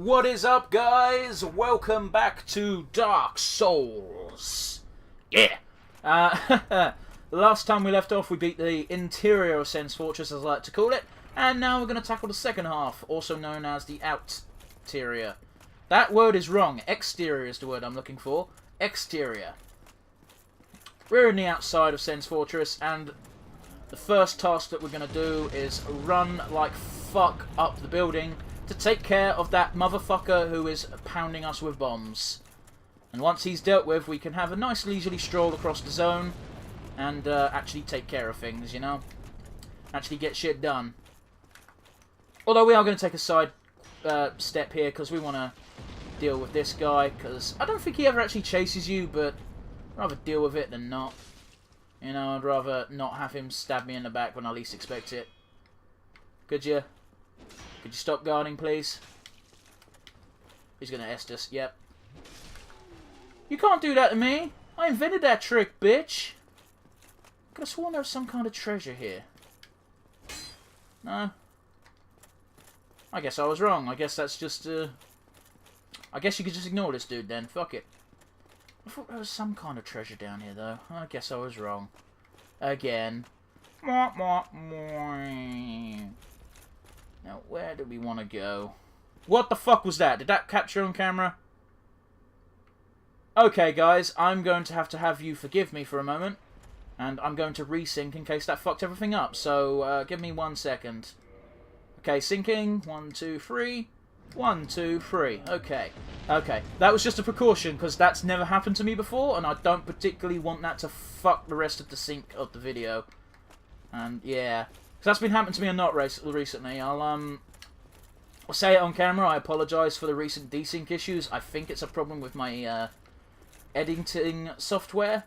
What is up, guys? Welcome back to Dark Souls. Yeah! The last time we left off, we beat the interior of Sen's Fortress, as I like to call it, and now we're going to tackle the second half, also known as the outerior. That word is wrong. Exterior is the word I'm looking for. Exterior. We're in the outside of Sen's Fortress, and the first task that we're going to do is run like fuck up the building to take care of that motherfucker who is pounding us with bombs. And once he's dealt with, we can have a nice leisurely stroll across the zone and actually take care of things, you know? Actually get shit done. Although we are going to take a side step here because we want to deal with this guy, because I don't think he ever actually chases you, but I'd rather deal with it than not. You know, I'd rather not have him stab me in the back when I least expect it. Could you? Could you stop guarding, please? He's going to est us. Yep. You can't do that to me. I invented that trick, bitch. Could have sworn there was some kind of treasure here. No. I guess I was wrong. I guess that's just, I guess you could just ignore this dude then. Fuck it. I thought there was some kind of treasure down here, though. I guess I was wrong. Again. Now, where do we want to go? What the fuck was that? Did that capture on camera? Okay, guys. I'm going to have you forgive me for a moment. And I'm going to resync in case that fucked everything up. So, give me 1 second. Okay, syncing. 1, 2, 3. 1, 2, 3. Okay. Okay. That was just a precaution, because that's never happened to me before, and I don't particularly want that to fuck the rest of the sync of the video. And, yeah. So that's been happening to me a lot recently. I'll say it on camera. I apologise for the recent desync issues. I think it's a problem with my editing software.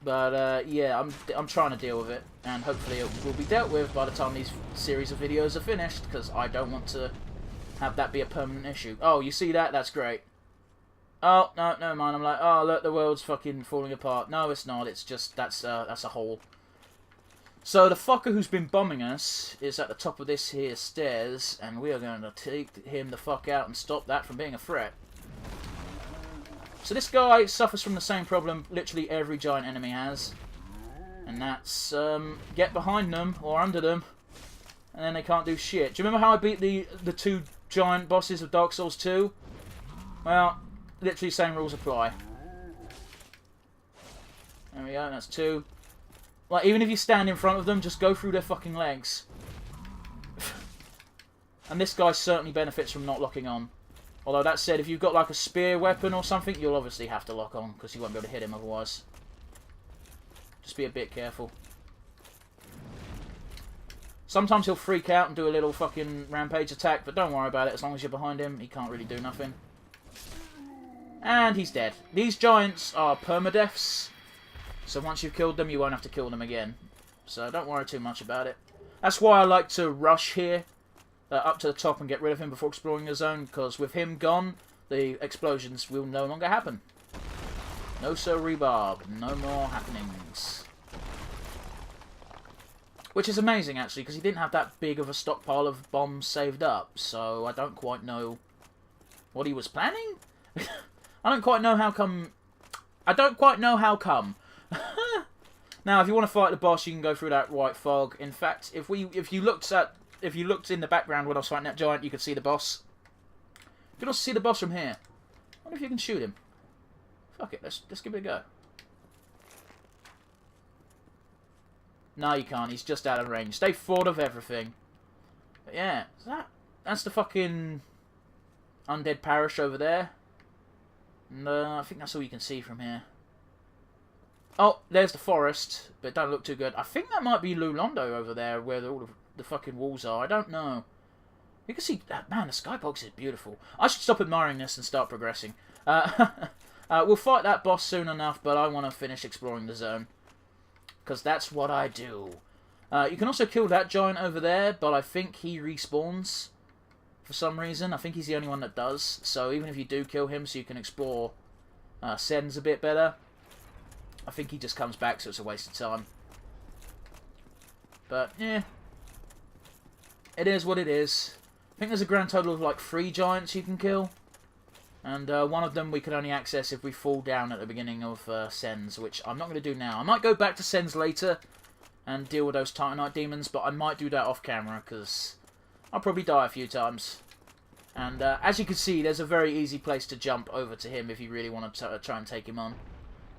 But, yeah, I'm trying to deal with it. And hopefully it will be dealt with by the time these series of videos are finished, because I don't want to have that be a permanent issue. Oh, you see that? That's great. Oh, no, never mind. I'm like, oh, look, the world's fucking falling apart. No, it's not. It's just, that's a hole. So, the fucker who's been bombing us is at the top of this here stairs, and we are going to take him the fuck out and stop that from being a threat. So this guy suffers from the same problem literally every giant enemy has. And that's, get behind them, or under them, and then they can't do shit. Do you remember how I beat the two giant bosses of Dark Souls 2? Well, literally same rules apply. There we go, that's 2. Like, even if you stand in front of them, just go through their fucking legs. And this guy certainly benefits from not locking on. Although, that said, if you've got, like, a spear weapon or something, you'll obviously have to lock on, because you won't be able to hit him otherwise. Just be a bit careful. Sometimes he'll freak out and do a little fucking rampage attack, but don't worry about it. As long as you're behind him, he can't really do nothing. And he's dead. These giants are permadeaths, so once you've killed them, you won't have to kill them again. So don't worry too much about it. That's why I like to rush here, up to the top and get rid of him before exploring the zone, because with him gone, the explosions will no longer happen. No sir, rhubarb. No more happenings. Which is amazing, actually, because he didn't have that big of a stockpile of bombs saved up, so I don't quite know what he was planning? I don't quite know how come... I don't quite know how come. Now, if you want to fight the boss, you can go through that white fog. In fact, if you looked in the background when I was fighting that giant, you could see the boss. You can also see the boss from here. I wonder if you can shoot him. Fuck it, let's give it a go. No, you can't. He's just out of range. Stay forward of everything. But yeah, that's the fucking undead parish over there. And I think that's all you can see from here. Oh, there's the forest, but it don't look too good. I think that might be Lulondo over there, where all the fucking walls are. I don't know. You can see that. Man, the skybox is beautiful. I should stop admiring this and start progressing. We'll fight that boss soon enough, but I want to finish exploring the zone. Because that's what I do. You can also kill that giant over there, but I think he respawns for some reason. I think he's the only one that does. So even if you do kill him so you can explore Sen's a bit better, I think he just comes back, so it's a waste of time. But, yeah. It is what it is. think there's a grand total of like 3 giants you can kill. And one of them we can only access if we fall down at the beginning of Sens, which I'm not going to do now. I might go back to Sens later and deal with those Titanite demons, but I might do that off camera because I'll probably die a few times. And as you can see, there's a very easy place to jump over to him if you really want to try and take him on.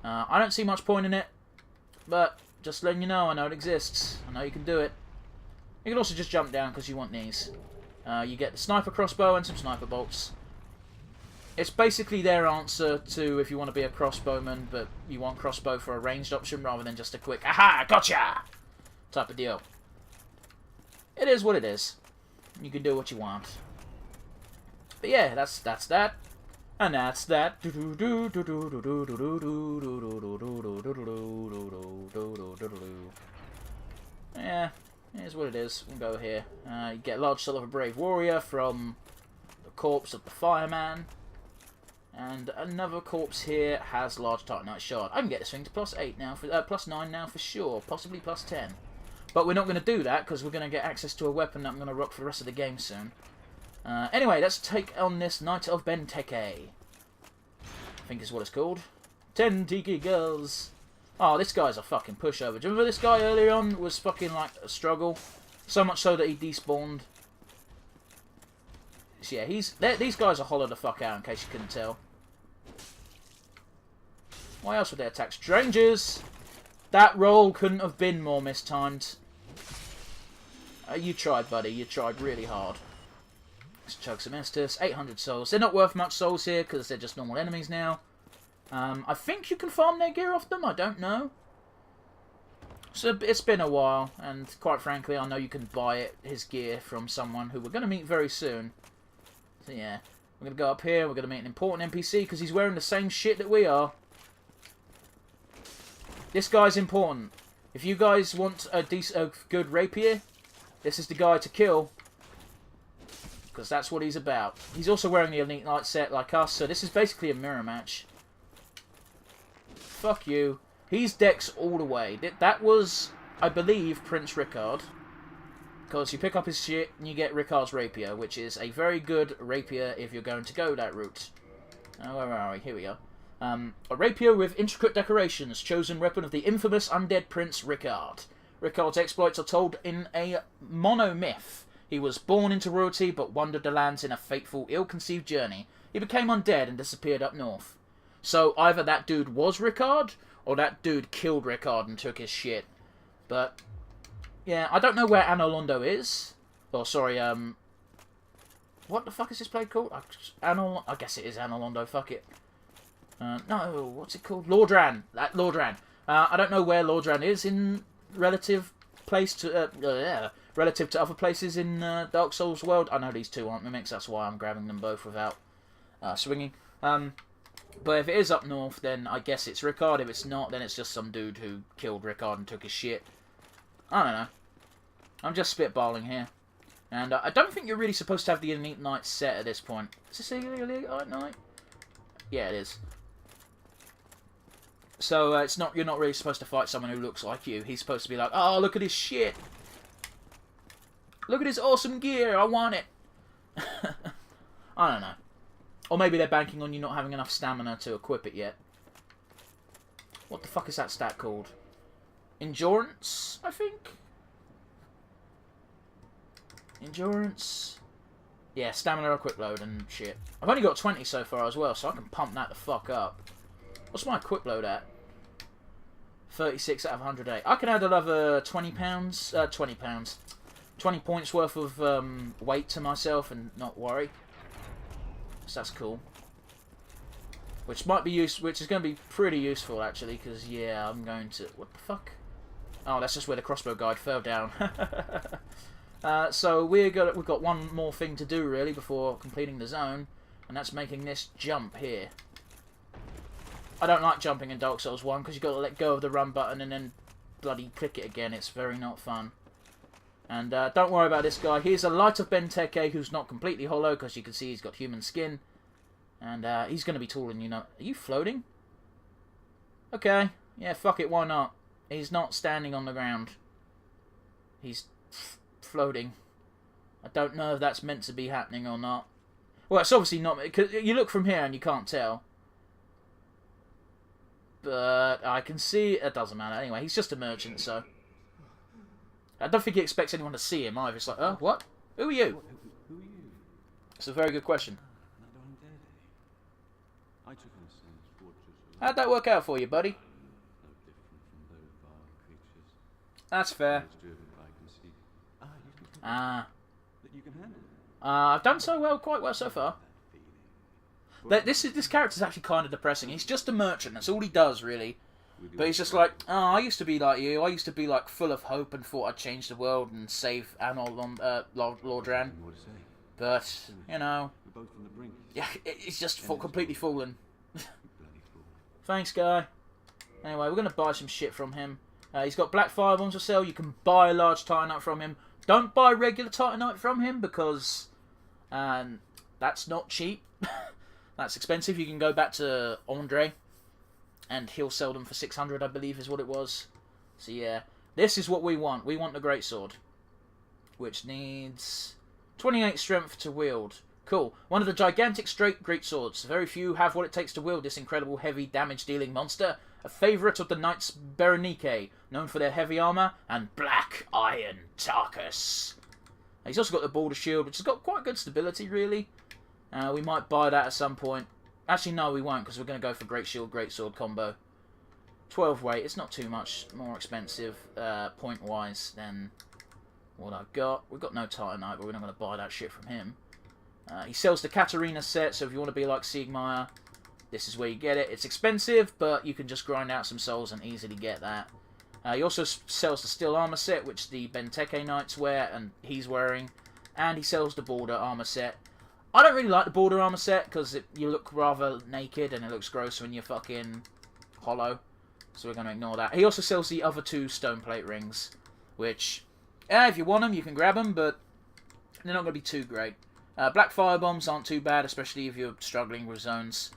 I don't see much point in it, but just letting you know, I know it exists. I know you can do it. You can also just jump down because you want these. You get the sniper crossbow and some sniper bolts. It's basically their answer to if you want to be a crossbowman, but you want crossbow for a ranged option rather than just a quick, aha, gotcha, type of deal. It is what it is. You can do what you want. But yeah, that's that. And that's that. Yeah, here's what it is. We'll go here. You get a large soul of a brave warrior from the corpse of the fireman. And another corpse here has large Titanite shard. I can get this thing to +8 now, for +9 now for sure, possibly +10. But we're not going to do that because we're going to get access to a weapon that I'm going to rock for the rest of the game soon. Anyway, let's take on this Knight of Benteke. I think is what it's called. 10 Tiki girls. Oh, this guy's a fucking pushover. Do you remember this guy earlier on was fucking like a struggle? So much so that he despawned. So yeah, these guys are hollowed the fuck out in case you couldn't tell. Why else would they attack strangers? That roll couldn't have been more mistimed. You tried, buddy. You tried really hard. Let's chug some Estus. 800 souls. They're not worth much souls here because they're just normal enemies now. I think you can farm their gear off them. I don't know. So it's been a while, and quite frankly, I know you can buy his gear from someone who we're going to meet very soon. So yeah, we're going to go up here. We're going to meet an important NPC because he's wearing the same shit that we are. This guy's important. If you guys want a good rapier, this is the guy to kill. Because that's what he's about. He's also wearing the Elite Knight set like us, so this is basically a mirror match. Fuck you. He's Dex all the way. That was, I believe, Prince Rickard. Because you pick up his shit and you get Rickard's rapier, which is a very good rapier if you're going to go that route. Where are we? Here we go. A rapier with intricate decorations, chosen weapon of the infamous undead Prince Rickard. Rickard's exploits are told in a monomyth. He was born into royalty, but wandered the lands in a fateful, ill-conceived journey. He became undead and disappeared up north. So either that dude was Rickard, or that dude killed Rickard and took his shit. But yeah, I don't know where Anolondo is. Oh, sorry, what the fuck is this place called? I guess it is Anolondo, fuck it. No, what's it called? Lordran. Lordran. I don't know where Lordran is in relative to other places in Dark Souls world. I know these two aren't mimics, that's why I'm grabbing them both without swinging. But if it is up north, then I guess it's Rickard. If it's not, then it's just some dude who killed Rickard and took his shit. I don't know. I'm just spitballing here. And I don't think you're really supposed to have the Elite Knight set at this point. Is this the Elite Knight? Yeah, it is. So it's not. You're not really supposed to fight someone who looks like you. He's supposed to be like, oh, look at his shit. Look at his awesome gear. I want it. I don't know. Or maybe they're banking on you not having enough stamina to equip it yet. What the fuck is that stat called? Endurance, I think? Endurance. Yeah, stamina or quick load and shit. I've only got 20 so far as well, so I can pump that the fuck up. What's my quick load at? 36 out of 108. I can add another 20 pounds. 20 points worth of weight to myself and not worry. So that's cool. Which might be which is going to be pretty useful actually, because yeah, I'm going to. What the fuck? Oh, that's just where the crossbow guide fell down. So we've got one more thing to do really before completing the zone, and that's making this jump here. I don't like jumping in Dark Souls 1 because you've got to let go of the run button and then bloody click it again. It's very not fun. And don't worry about this guy. He's a Light of Benteke who's not completely hollow because you can see he's got human skin. And he's going to be taller than you know. Are you floating? Okay. Yeah, fuck it. Why not? He's not standing on the ground. He's floating. I don't know if that's meant to be happening or not. Well, it's obviously not, because you look from here and you can't tell. But I can see... It doesn't matter. Anyway, he's just a merchant, so... I don't think he expects anyone to see him either. It's like, oh, what? Who are you? Who are you? It's a very good question. Another undead, eh? I took on Sam's fortress. How'd that work out for you, buddy? No different from those vile creatures. That's fair. It's driven by conceit. You can Ah. that you can handle. I've done so well, quite well so far. This character's actually kind of depressing. He's just a merchant. That's all he does, really. But he's just like, oh, I used to be like you. I used to be like full of hope and thought I'd change the world and save Lordran. But you know, We're both on the brink. yeah, he's just completely fallen. Thanks, guy. Anyway, we're gonna buy some shit from him. He's got black firebombs for sale. You can buy a large titanite from him. Don't buy regular titanite from him because that's not cheap. That's expensive. You can go back to Andre, and he'll sell them for 600, I believe, is what it was. So yeah, this is what we want. We want the greatsword, which needs 28 strength to wield. Cool. One of the gigantic straight greatswords. Very few have what it takes to wield this incredible heavy damage-dealing monster. A favourite of the Knights Berenike, known for their heavy armour and black iron Tarkus. He's also got the border shield, which has got quite good stability, really. We might buy that at some point. Actually, no, we won't, because we're going to go for Great Shield, Great Sword combo. 12 weight, it's not too much more expensive, point-wise, than what I've got. We've got no Titanite, but we're not going to buy that shit from him. He sells the Katarina set, so if you want to be like Siegmeyer, this is where you get it. It's expensive, but you can just grind out some souls and easily get that. He also sells the Steel Armor set, which the Benteke Knights wear, and he's wearing. And he sells the Border Armor set. I don't really like the Border Armor set, because you look rather naked, and it looks gross when you're fucking hollow. So we're going to ignore that. He also sells the other two stone plate rings, which, if you want them, you can grab them, but they're not going to be too great. Black firebombs aren't too bad, especially if you're struggling with zones.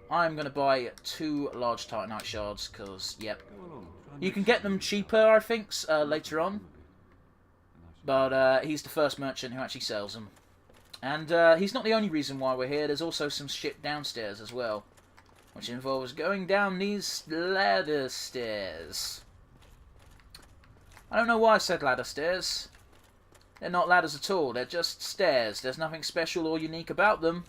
I'm going to buy 2 large Titanite shards, because, yep. You can get them cheaper, I think, later on. But he's the first merchant who actually sells them. And he's not the only reason why we're here. There's also some shit downstairs as well, which involves going down these ladder stairs. I don't know why I said ladder stairs. They're not ladders at all. They're just stairs. There's nothing special or unique about them.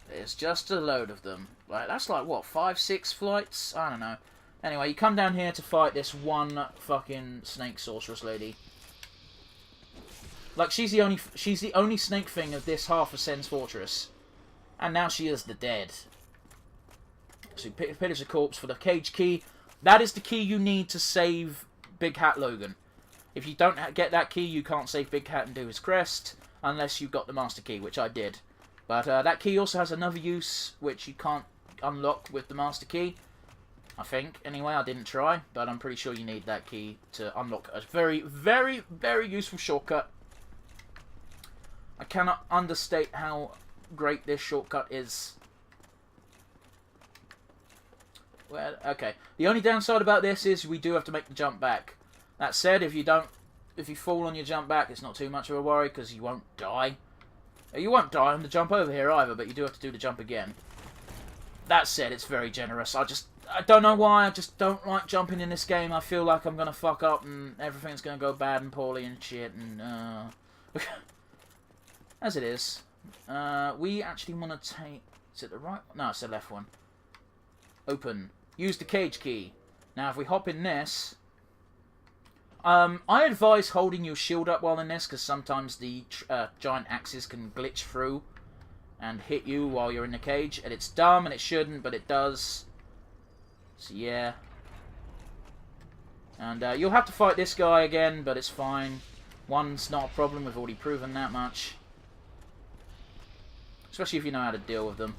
There's just a load of them. Like, that's like, what, 5, 6 flights? I don't know. Anyway, you come down here to fight this one fucking snake sorceress lady. Like, she's the only snake thing of this half of Sen's fortress. And now she is the dead. So you pillage a corpse for the cage key. That is the key you need to save Big Hat Logan. If you don't get that key, you can't save Big Hat and do his crest. Unless you've got the master key, which I did. But that key also has another use, which you can't unlock with the master key. I think. Anyway, I didn't try. But I'm pretty sure you need that key to unlock a very, very, very useful shortcut. I cannot understate how great this shortcut is. Well, okay. The only downside about this is we do have to make the jump back. That said, if you fall on your jump back, it's not too much of a worry because you won't die. You won't die on the jump over here either, but you do have to do the jump again. That said, it's very generous. I don't know why, I just don't like jumping in this game. I feel like I'm going to fuck up and everything's going to go bad and poorly and shit and, as it is. We actually want to take... Is it the right one? No, it's the left one. Open. Use the cage key. Now, if we hop in this... I advise holding your shield up while in this, because sometimes the giant axes can glitch through and hit you while you're in the cage. And it's dumb, and it shouldn't, but it does. So, yeah. And you'll have to fight this guy again, but it's fine. One's not a problem, we've already proven that much. Especially if you know how to deal with them.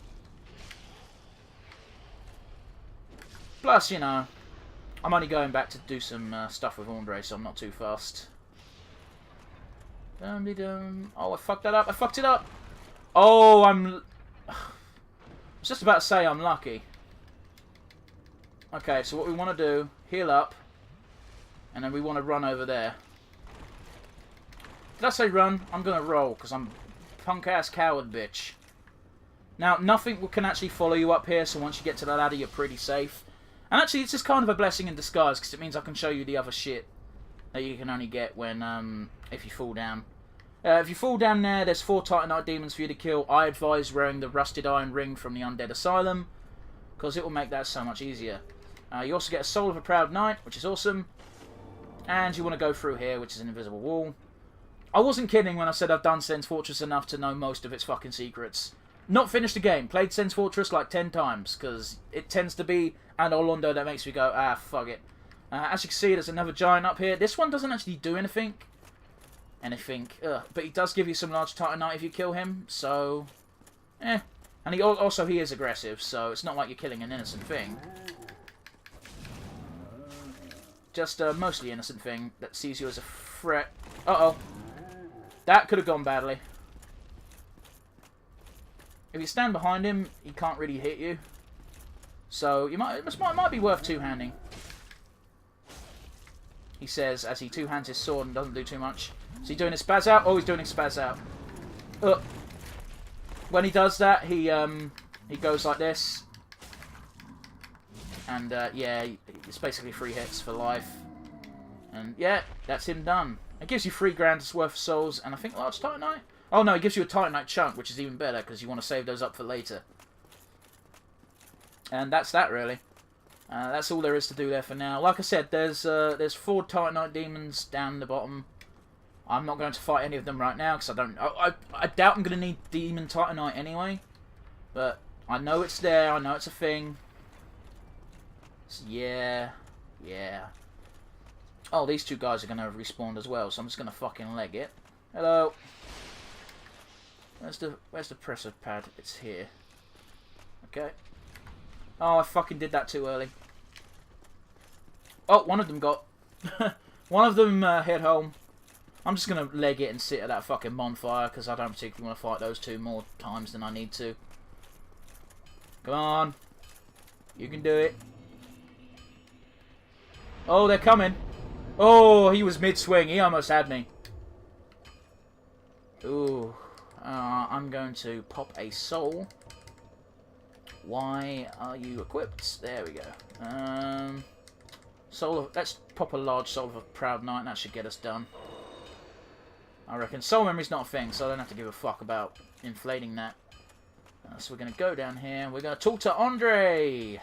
Plus, you know, I'm only going back to do some stuff with Andre, so I'm not too fast. Dum-de-dum. Oh, I fucked that up. I fucked it up. Oh, I was just about to say I'm lucky. Okay, so what we want to do, heal up, and then we want to run over there. Did I say run? I'm gonna roll, because I'm punk-ass coward bitch. Now, nothing can actually follow you up here, so once you get to the ladder, you're pretty safe. And actually, it's just kind of a blessing in disguise, because it means I can show you the other shit that you can only get when, if you fall down. If you fall down there, there's 4 Titanite demons for you to kill. I advise wearing the rusted iron ring from the Undead Asylum, because it will make that so much easier. You also get a Soul of a Proud Knight, which is awesome. And you want to go through here, which is an invisible wall. I wasn't kidding when I said I've done Sen's Fortress enough to know most of its fucking secrets. Not finished the game. Played Sen's Fortress like 10 times, because it tends to be an Orlando that makes me go, ah, fuck it. As you can see, there's another giant up here. This one doesn't actually do anything. But he does give you some large Titanite if you kill him, so... And he is aggressive, so it's not like you're killing an innocent thing. Just a mostly innocent thing that sees you as a threat. Uh-oh. That could have gone badly. If you stand behind him, he can't really hit you. So it might be worth two-handing. He says as he two-hands his sword and doesn't do too much. Is he doing his spaz out? Oh, he's doing his spaz out. When he does that, he goes like this. And yeah, it's basically 3 hits for life. And yeah, that's him done. It gives you 3 grand's worth of souls and I think large Titanite. Oh no, it gives you a Titanite chunk, which is even better because you want to save those up for later. And that's that really. That's all there is to do there for now. Like I said, there's 4 Titanite demons down the bottom. I'm not going to fight any of them right now because I doubt I'm going to need demon Titanite anyway. But I know it's there. I know it's a thing. So, yeah. Oh, these 2 guys are going to have respawned as well, so I'm just going to fucking leg it. Hello. Where's the presser pad? It's here. Okay. Oh, I fucking did that too early. Oh, one of them got... one of them hit home. I'm just going to leg it and sit at that fucking bonfire, because I don't particularly want to fight those 2 more times than I need to. Come on. You can do it. Oh, they're coming. Oh, he was mid-swing. He almost had me. Ooh. I'm going to pop a soul. Why are you equipped? There we go. Let's pop a large Soul of a Proud Knight, and that should get us done. I reckon. Soul memory's not a thing, so I don't have to give a fuck about inflating that. So we're going to go down here. We're going to talk to Andre.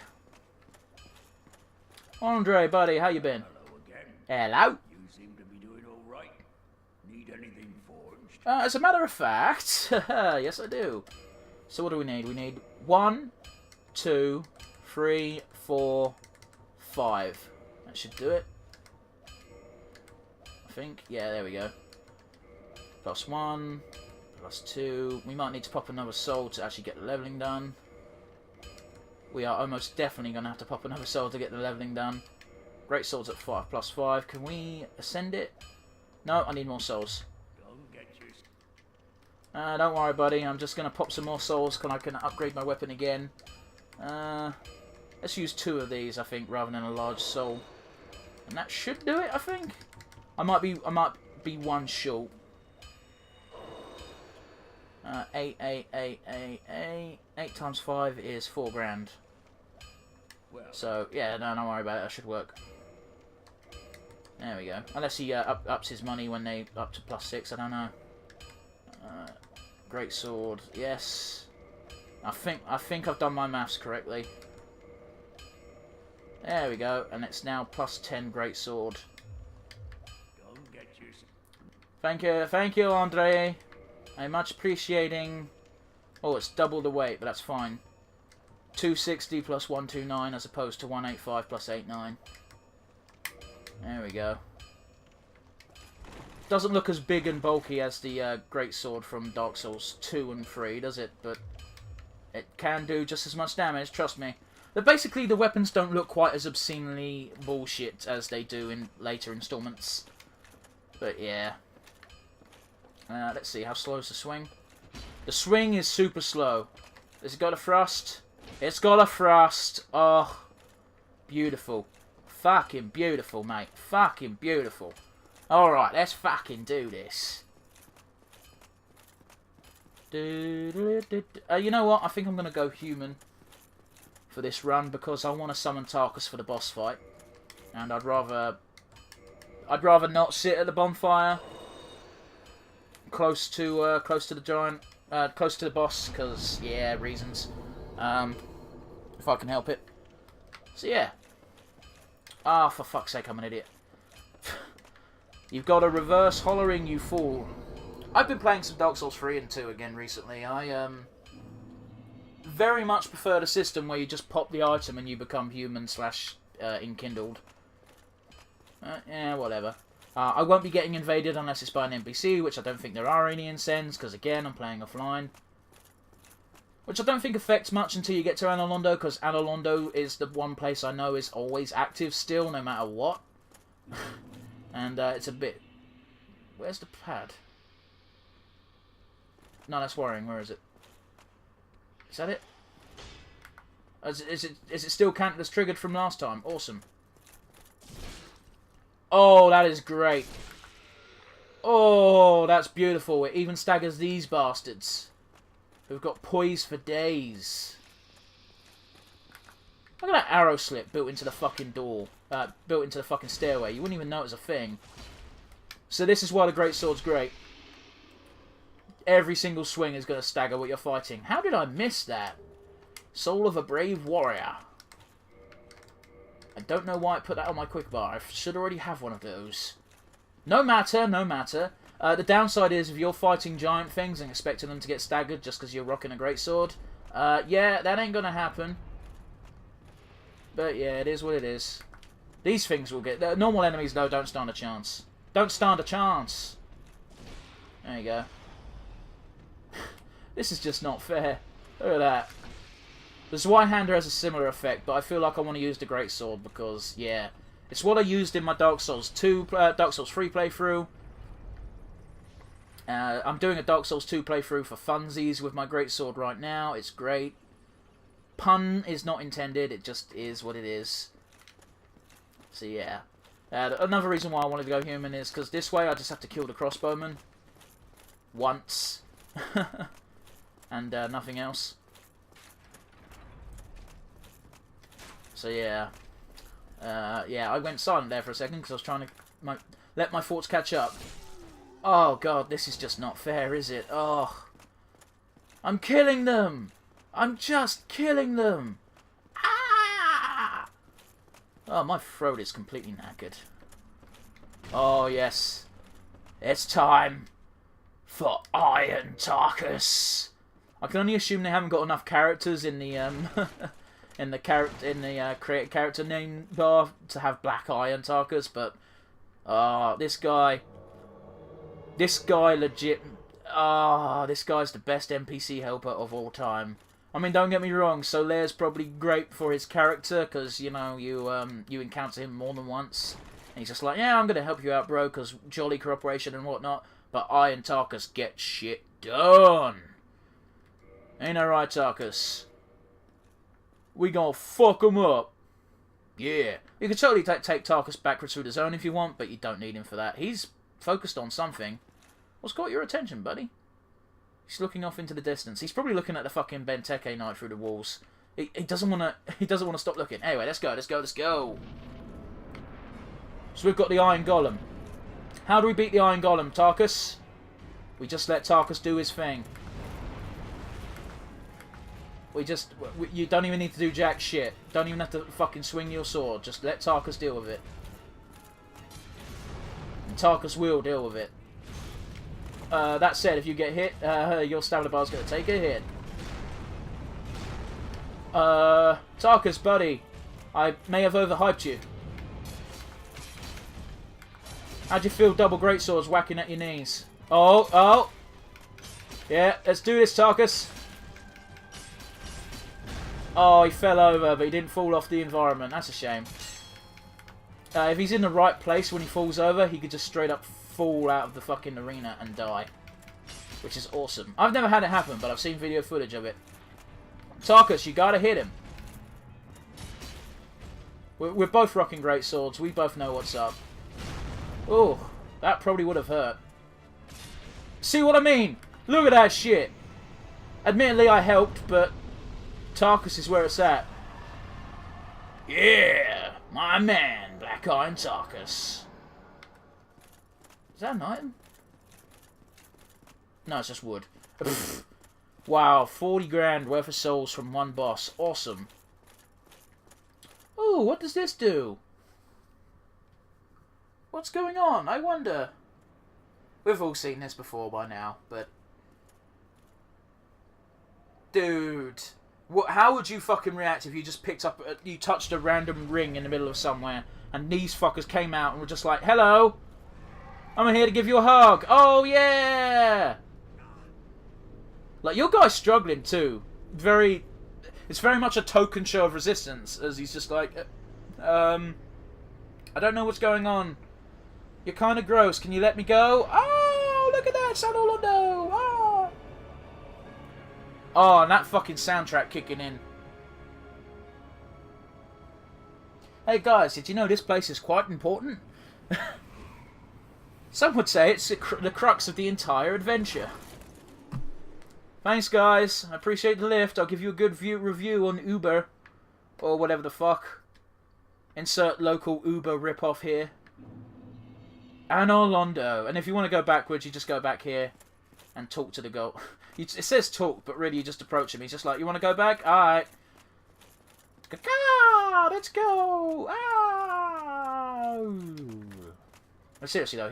Andre, buddy, how you been? Hello again. Hello. You seem to be doing all right. Need anything forged? As a matter of fact, yes I do. So what do we need? We need 1, 2, 3, 4, 5. That should do it. I think. Yeah, there we go. +1, +2. We might need to pop another soul to actually get the leveling done. We are almost definitely going to have to pop another soul to get the leveling done. Great Sword's at 5 +5. Can we ascend it? No, I need more souls. Don't get you. Don't worry, buddy. I'm just going to pop some more souls so I can upgrade my weapon again. Let's use 2 of these, I think, rather than a large soul. And that should do it, I think. I might be 1 short. 8 times 5 is 4 grand. Well, So, yeah, no, don't worry about it. That should work. There we go. Unless he ups his money when they up to +6, I don't know. Great sword, yes. I think I've done my maths correctly. There we go, and it's now +10 great sword. don't get you. Thank you, Andre. I'm much appreciating. Oh, it's double the weight, but that's fine. 260 plus 129 as opposed to 185 plus 89. There we go. Doesn't look as big and bulky as the Great Sword from Dark Souls 2 and 3, does it? But it can do just as much damage, trust me. But basically, the weapons don't look quite as obscenely bullshit as they do in later installments. But yeah. Let's see, how slow is the swing? The swing is super slow. Has it got a thrust? It's got a thrust. Oh, beautiful. Fucking beautiful, mate. Fucking beautiful. Alright, let's fucking do this. You know what? I think I'm going to go human for this run because I want to summon Tarkus for the boss fight. And I'd rather not sit at the bonfire close to the giant, close to the boss, because yeah, reasons. If I can help it. So yeah. Ah, for fuck's sake, I'm an idiot. You've got a reverse hollering, you fool. I've been playing some Dark Souls 3 and 2 again recently. I very much prefer the system where you just pop the item and you become human / enkindled. Yeah, whatever. I won't be getting invaded unless it's by an NPC, which I don't think there are any in Sens, because again, I'm playing offline. Which I don't think affects much until you get to Anolondo, because Anolondo is the one place I know is always active still, no matter what. And it's a bit... Where's the pad? No, that's worrying. Where is it? Is that it? Is it still counted as triggered from last time? Awesome. Oh, that is great. Oh, that's beautiful. It even staggers these bastards, who've got poise for days. Look at that arrow slip built into the fucking door. Built into the fucking stairway. You wouldn't even know it was a thing. So this is why the greatsword's great. Every single swing is going to stagger what you're fighting. How did I miss that? Soul of a brave warrior. I don't know why I put that on my quick bar. I should already have one of those. No matter, no matter. The downside is if you're fighting giant things and expecting them to get staggered just because you're rocking a greatsword, yeah, that ain't going to happen. But yeah, it is what it is. These things will get... normal enemies, though, don't stand a chance. Don't stand a chance. There you go. This is just not fair. Look at that. The Zweihander has a similar effect, but I feel like I want to use the greatsword because, yeah, it's what I used in my Dark Souls 3 playthrough. I'm doing a Dark Souls 2 playthrough for funsies with my greatsword right now. It's great. Pun is not intended. It just is what it is. So yeah. Another reason why I wanted to go human is because this way I just have to kill the crossbowman once. And nothing else. So yeah. Yeah, I went silent there for a second because I was trying to let my thoughts catch up. Oh god, this is just not fair, is it? Oh. I'm killing them! I'm just killing them! Ah! Oh, my throat is completely knackered. Oh yes. It's time for Iron Tarkus. I can only assume they haven't got enough characters in the create character name bar to have Black Iron Tarkus, but this guy legit, this guy's the best NPC helper of all time. I mean, don't get me wrong, Solaire's probably great for his character because you know you encounter him more than once, and he's just like, yeah, I'm gonna help you out, bro, because jolly cooperation and whatnot. But Iron Tarkus gets shit done. Ain't that right, Tarkus? We gonna fuck him up. Yeah. You can totally take Tarkus backwards through the zone if you want, but you don't need him for that. He's focused on something. What's caught your attention, buddy? He's looking off into the distance. He's probably looking at the fucking Benteke Knight through the walls. He doesn't wanna stop looking. Anyway, let's go. So we've got the Iron Golem. How do we beat the Iron Golem, Tarkus? We just let Tarkus do his thing. You don't even need to do jack shit. Don't even have to fucking swing your sword. Just let Tarkus deal with it. And Tarkus will deal with it. That said, if you get hit, your stamina bar's going to take a hit. Tarkus, buddy. I may have overhyped you. How'd you feel double greatswords whacking at your knees? Oh. Yeah, let's do this, Tarkus. Oh, he fell over, but he didn't fall off the environment. That's a shame. If he's in the right place when he falls over, he could just straight up fall out of the fucking arena and die. Which is awesome. I've never had it happen, but I've seen video footage of it. Tarkus, you gotta hit him. We're both rocking great swords. We both know what's up. Oh, that probably would have hurt. See what I mean? Look at that shit. Admittedly, I helped, but Tarkus is where it's at. Yeah, my man, Black Iron Tarkus. Is that an item? No, it's just wood. Wow, 40 grand worth of souls from one boss. Awesome. Ooh, what does this do? What's going on? I wonder. We've all seen this before by now, but... Dude. How would you fucking react if you just picked up... you touched a random ring in the middle of somewhere, and these fuckers came out and were just like, hello! I'm here to give you a hug! Oh, yeah! Like, your guy's struggling, too. It's very much a token show of resistance, as he's just like... I don't know what's going on. You're kind of gross. Can you let me go? Oh, look at that! San Orlando! Oh! Oh, and that fucking soundtrack kicking in. Hey guys, did you know this place is quite important? Some would say it's the crux of the entire adventure. Thanks guys, I appreciate the lift. I'll give you a good review on Uber. Or whatever the fuck. Insert local Uber ripoff here. And Orlando. And if you want to go backwards, you just go back here and talk to the goat. It says talk, but really you just approach him. He's just like, you want to go back? Alright. Let's go! But seriously though,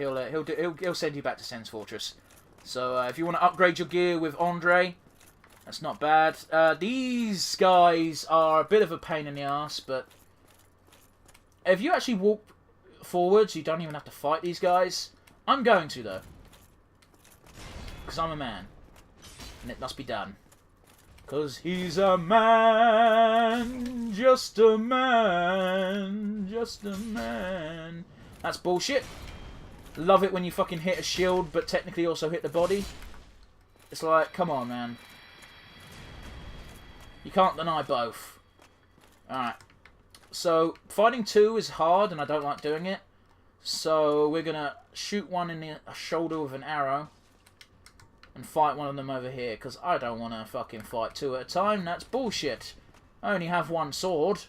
he'll send you back to Sen's Fortress. So if you want to upgrade your gear with Andre, that's not bad. These guys are a bit of a pain in the ass, but if you actually walk forwards, you don't even have to fight these guys. I'm going to though, because I'm a man, and it must be done. Because he's a man, just a man, just a man. That's bullshit. Love it when you fucking hit a shield, but technically also hit the body. It's like, come on, man. You can't deny both. Alright. So, fighting two is hard, and I don't like doing it. So, we're gonna shoot one in the shoulder with an arrow. And fight one of them over here, because I don't want to fucking fight two at a time. That's bullshit. I only have one sword.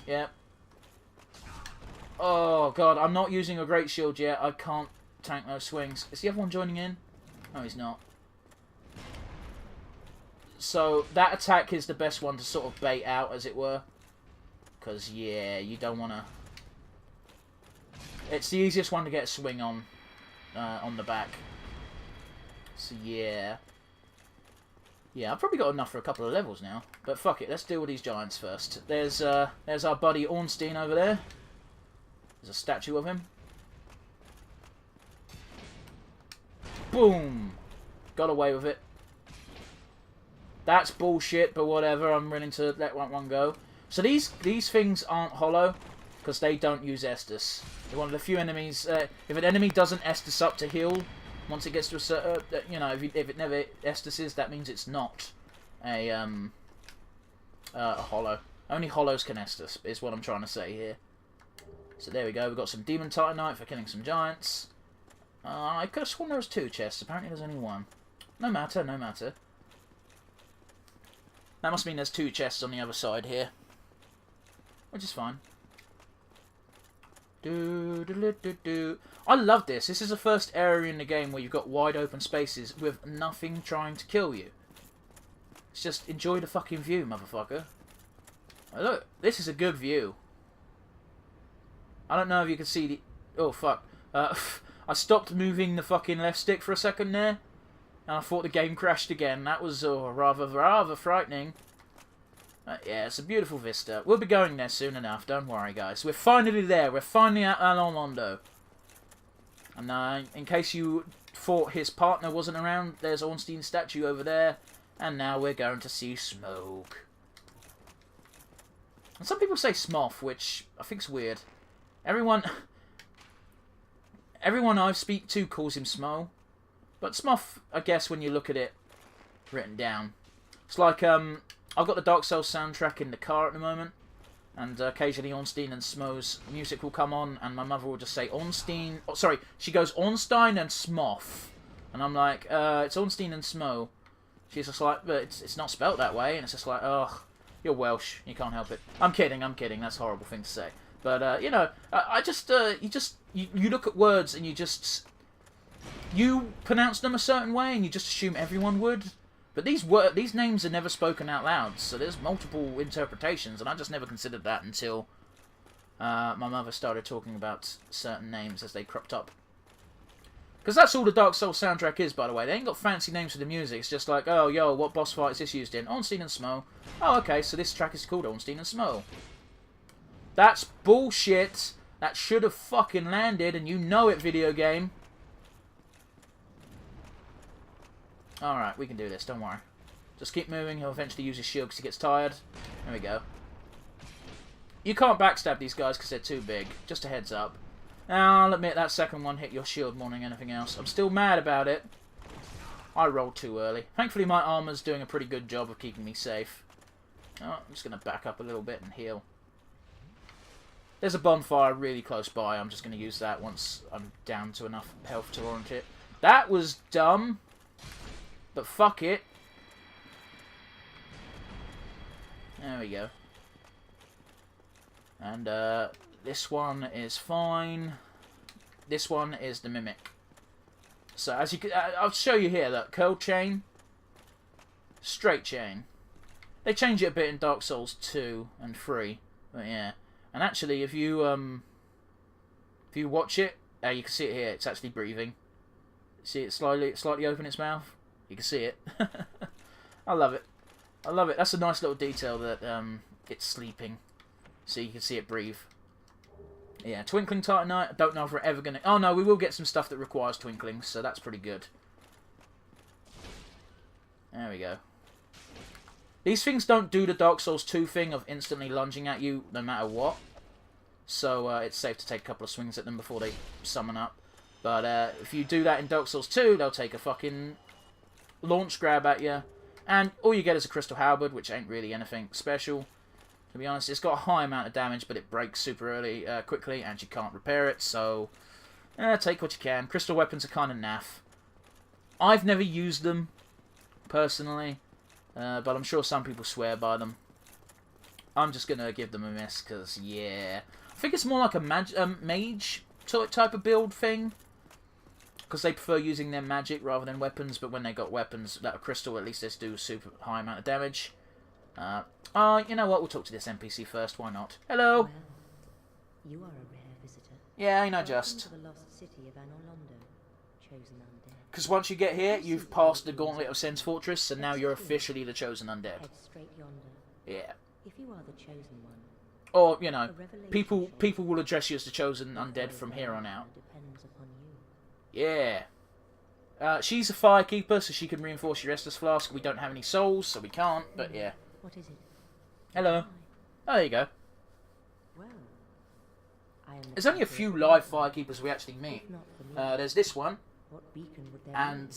Yep. Oh, God, I'm not using a great shield yet. I can't tank those swings. Is the other one joining in? No, he's not. So, that attack is the best one to sort of bait out, as it were. Because, yeah, you don't want to... It's the easiest one to get a swing on the back. So, yeah. Yeah, I've probably got enough for a couple of levels now. But fuck it, let's deal with these giants first. There's our buddy Ornstein over there. There's a statue of him. Boom! Got away with it. That's bullshit, but whatever. I'm willing to let one go. So these things aren't hollow, because they don't use Estus. They're one of the few enemies... if an enemy doesn't Estus up to heal, once it gets to a certain... you know, if it never Estuses, that means it's not a hollow. Only hollows can Estus, is what I'm trying to say here. So there we go. We've got some Demon Titanite for killing some giants. I could have sworn there was 2 chests. Apparently there's only 1. No matter, no matter. That must mean there's 2 chests on the other side here. Which is fine. I love this. This is the first area in the game where you've got wide open spaces with nothing trying to kill you. It's just enjoy the fucking view, motherfucker. Oh, look, this is a good view. I don't know if you can see the... Oh, fuck. I stopped moving the fucking left stick for a second there. And I thought the game crashed again. That was rather frightening. Yeah, it's a beautiful vista. We'll be going there soon enough. Don't worry, guys. We're finally there. We're finally at Orlando. And in case you thought his partner wasn't around, there's Ornstein's statue over there. And now we're going to see Smoke. And some people say Smoth, which I think's weird. Everyone I speak to calls him Smo. But Smoth, I guess, when you look at it written down. It's like, I've got the Dark Souls soundtrack in the car at the moment. And occasionally Ornstein and Smo's music will come on. And my mother will just say Ornstein... Oh, sorry, she goes Ornstein and Smoth. And I'm like, it's Ornstein and Smo. She's just like, but it's not spelt that way. And it's just like, ugh, you're Welsh. You can't help it. I'm kidding. That's a horrible thing to say. But, you know, you look at words and you pronounce them a certain way and you just assume everyone would. But these names are never spoken out loud, so there's multiple interpretations, and I just never considered that until my mother started talking about certain names as they cropped up. Because that's all the Dark Souls soundtrack is, by the way. They ain't got fancy names for the music. It's just like, oh, yo, what boss fight is this used in? Ornstein and Smo. Oh, okay, so this track is called Ornstein and Smo. That's bullshit. That should have fucking landed, and you know it, video game. Alright, we can do this, don't worry. Just keep moving, he'll eventually use his shield because he gets tired. There we go. You can't backstab these guys because they're too big. Just a heads up. Now, I'll admit that second one hit your shield more than anything else. I'm still mad about it. I rolled too early. Thankfully, my armor's doing a pretty good job of keeping me safe. Oh, I'm just going to back up a little bit and heal. There's a bonfire really close by. I'm just going to use that once I'm down to enough health to warrant it. That was dumb. But fuck it. There we go. And this one is fine. This one is the Mimic. So as you can, I'll show you here that curl chain, straight chain. They change it a bit in Dark Souls 2 and 3, but yeah. And actually, if you watch it, you can see it here. It's actually breathing. See it slightly open its mouth. You can see it. I love it. I love it. That's a nice little detail that it's sleeping. So you can see it breathe. Yeah, Twinkling Titanite. I don't know if we're ever going to... Oh, no, we will get some stuff that requires twinkling, so that's pretty good. There we go. These things don't do the Dark Souls 2 thing of instantly lunging at you no matter what. So it's safe to take a couple of swings at them before they summon up. But if you do that in Dark Souls 2, they'll take a fucking launch grab at you. And all you get is a Crystal Halberd, which ain't really anything special. To be honest, it's got a high amount of damage, but it breaks super quickly, and you can't repair it, so take what you can. Crystal weapons are kind of naff. I've never used them, personally, but I'm sure some people swear by them. I'm just going to give them a miss, because, yeah. I think it's more like a mage type of build thing, because they prefer using their magic rather than weapons, but when they got weapons that are crystal, at least they do a super high amount of damage. You know what? We'll talk to this NPC first. Why not? Hello. Well, you are a rare visitor. Yeah, I know. Welcome Just to the lost city of Anolondo, chosen undead. because once you get here, you've passed the gauntlet of Sen's Fortress, and now you're officially the chosen undead. Head straight yonder. Yeah. If you are the chosen one, Or you know, a revelation people will address you as the chosen undead from here on out. depends upon you. Yeah. She's a firekeeper, so she can reinforce your Estus Flask. We don't have any souls, so we can't. But yeah. What is it? Hello. Oh, there you go. Well, I am the There's only a few live firekeepers we actually meet. If not for me, There's this one, what beacon would there and be?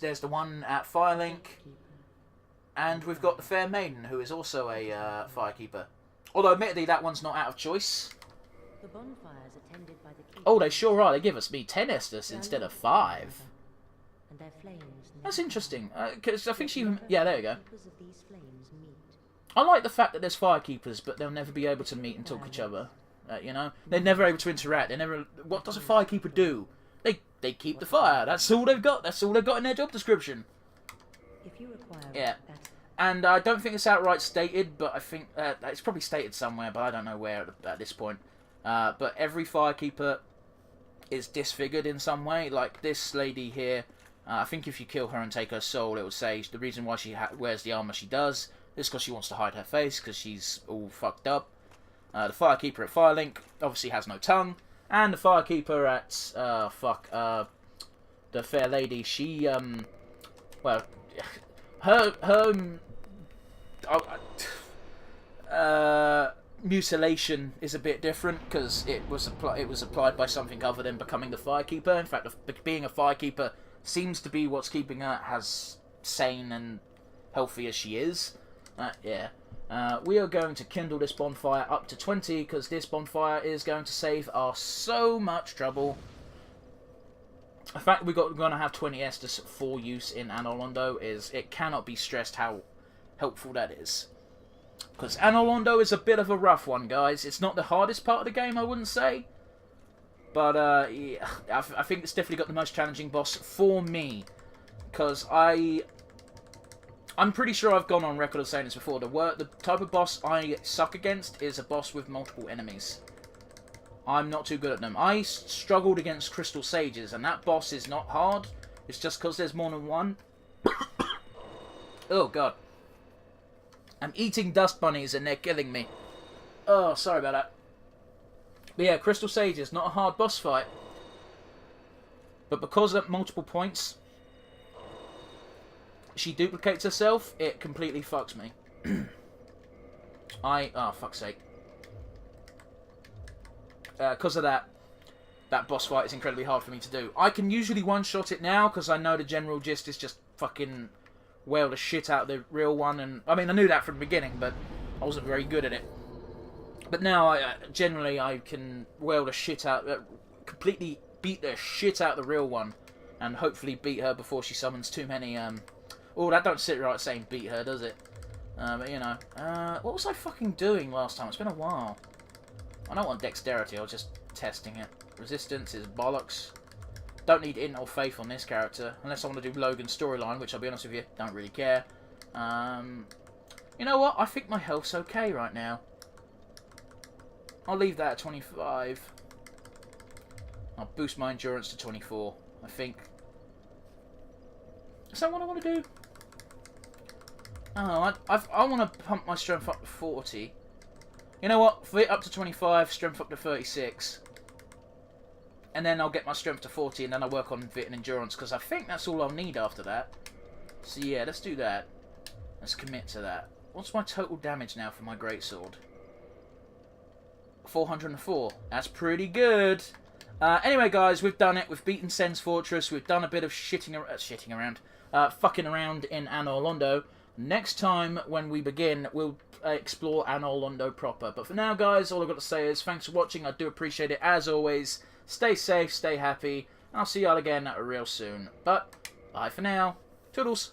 there's the one at Firelink, and we've got the Fair Maiden, who is also a firekeeper. Although admittedly, that one's not out of choice. The bonfires attended by the keeper. Oh, they sure are. They give us 10 Estus instead of 5. And their flames That's never interesting, because I think she... Yeah, there you go. keepers of these flames meet. I like the fact that there's firekeepers, but they'll never be able to meet and talk to each other. You know? They're never able to interact. They never... What does a firekeeper do? They keep the fire. That's all they've got. That's all they've got in their job description. If you require Yeah. that, And I don't think it's outright stated, but I think it's probably stated somewhere, but I don't know where at this point. But every firekeeper is disfigured in some way. Like this lady here, I think if you kill her and take her soul, it will say the reason why she wears the armor she does is because she wants to hide her face, because she's all fucked up. The firekeeper at Firelink obviously has no tongue. And the firekeeper at, the fair lady, she, well, her mutilation is a bit different because it was applied by something other than becoming the firekeeper. In fact, being a firekeeper seems to be what's keeping her as sane and healthy as she is. Yeah. We are going to kindle this bonfire up to 20 because this bonfire is going to save us so much trouble. the fact that we're going to have 20 Estus for use in Anor Londo is, it cannot be stressed how helpful that is. Because Anor Londo is a bit of a rough one, guys. It's not the hardest part of the game, I wouldn't say. But, yeah, I think it's definitely got the most challenging boss for me. Because I'm pretty sure I've gone on record of saying this before. The type of boss I suck against is a boss with multiple enemies. I'm not too good at them. I struggled against Crystal Sages, and that boss is not hard. It's just because there's more than one. Oh, God. I'm eating dust bunnies, and they're killing me. Oh, sorry about that. But yeah, Crystal Sages, not a hard boss fight. But because at multiple points she duplicates herself, it completely fucks me. Oh, fuck's sake. Because of that boss fight is incredibly hard for me to do. I can usually one-shot it now, because I know the general gist is just fucking wail the shit out of the real one. And I mean, I knew that from the beginning, but I wasn't very good at it. But now, generally, I can wail the shit out, completely beat the shit out of the real one, and hopefully beat her before she summons too many, Oh, that don't sit right saying beat her, does it? But, you know. What was I fucking doing last time? It's been a while. I don't want dexterity, I was just testing it. Resistance is bollocks. Don't need int or faith on this character, unless I want to do Logan's storyline, which I'll be honest with you, don't really care. You know what? I think my health's okay right now. I'll leave that at 25. I'll boost my endurance to 24, I think. Is that what I want to do? Oh, I want to pump my strength up to 40. You know what? Fit up to 25, strength up to 36. And then I'll get my strength to 40, and then I'll work on fit and endurance, because I think that's all I'll need after that. So yeah, let's do that. Let's commit to that. What's my total damage now for my greatsword? 404. That's pretty good. Anyway, guys, we've done it. We've beaten Sen's Fortress. We've done a bit of fucking around in Anor Londo. Next time, when we begin, we'll explore Anor Londo proper. But for now, guys, all I've got to say is thanks for watching. I do appreciate it, as always. Stay safe, stay happy, and I'll see y'all again real soon. But, bye for now. Toodles.